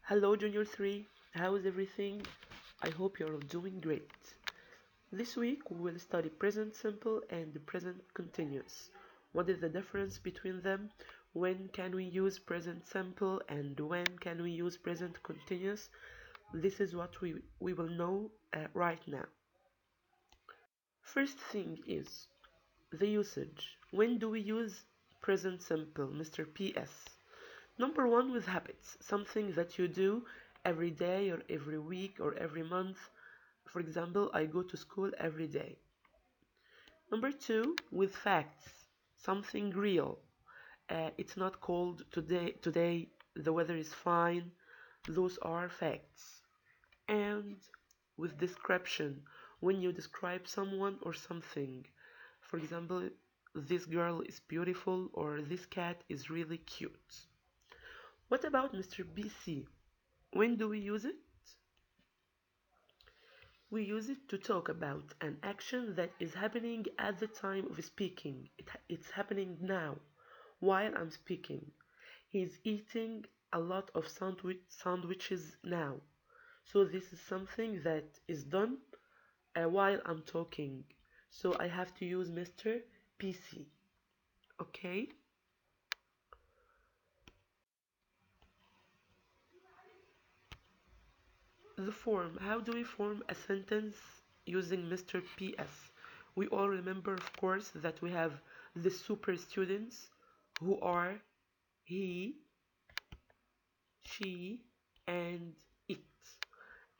Hello, Junior 3. How is everything? I hope you're all doing great. This week we will study present simple and the present continuous. What is the difference between them? When can we use present simple and when can we use present continuous? This is what we will know right now. First thing is the usage. When do we use present simple, Mr. PS? Number one, with habits, something that you do every day or every week or every month. For example, I go to school every day. Number two, with facts, something real. It's not cold today, the weather is fine. Those are facts. And with description, when you describe someone or something. For example, this girl is beautiful or this cat is really cute. What about Mr. BC? When do we use it? We use it to talk about an action that is happening at the time of speaking. It's happening now, while I'm speaking. He's eating a lot of sandwiches now. So this is something that is done while I'm talking. So I have to use Mr. PC. Okay? The form. How do we form a sentence using Mr. PS? We all remember, of course, that we have the super students who are he, she, and it.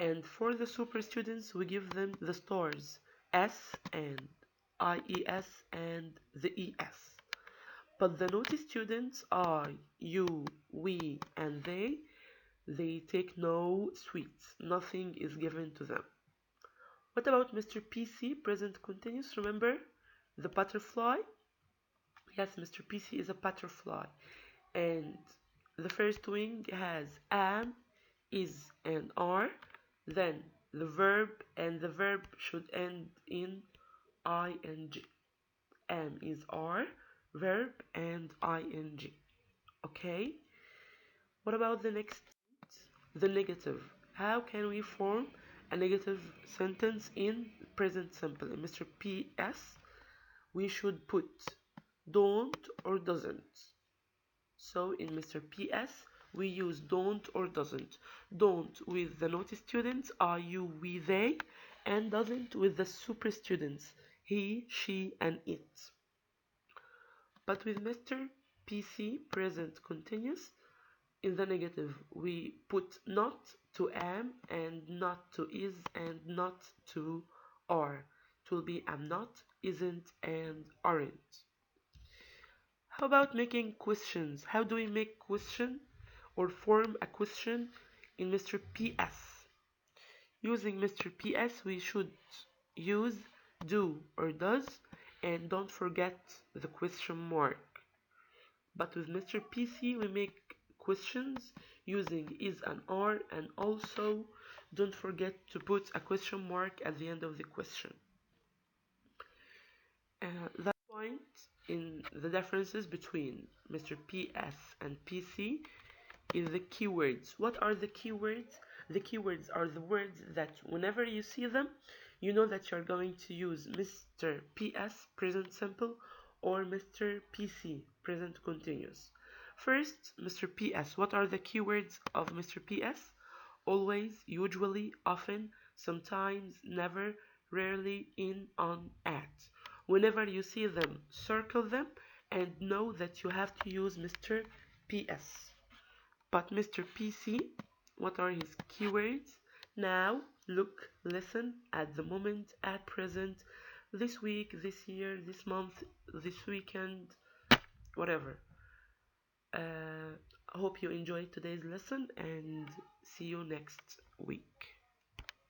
And for the super students, we give them the stars S and IES and the ES. But the naughty students, I, you, we, and they take no sweets. Nothing is given to them. What about Mr. PC, present continuous? Remember the butterfly? Yes, Mr. PC is a butterfly. And the first wing has am, is, and are. Then the verb, and the verb should end in ing. Am is are, verb, and ing. Okay? What about the next? The negative. How can we form a negative sentence in present simple? In Mr. PS, we should put don't or doesn't. So in Mr. PS, we use don't or doesn't. Don't with the naughty students, are you, we, they, and doesn't with the super students, he, she, and it. But with Mr. PC, present continuous, in the negative, we put not to am and not to is and not to are. It will be am not, isn't, and aren't. How about making questions? How do we make question or form a question in Mr. PS? Using Mr. PS, we should use do or does and don't forget the question mark. But with Mr. PC, we make questions using is and are, and also don't forget to put a question mark at the end of the question. That point in the differences between Mr. PS and PC is the keywords. What are the keywords? The keywords are the words that whenever you see them, you know that you're going to use Mr. PS, present simple, or Mr. PC, present continuous. First, Mr. PS. What are the keywords of Mr. PS? Always, usually, often, sometimes, never, rarely, in, on, at. Whenever you see them, circle them and know that you have to use Mr. PS. But Mr. PC, what are his keywords? Now, look, listen, at the moment, at present, this week, this year, this month, this weekend, whatever. I hope you enjoyed today's lesson and see you next week.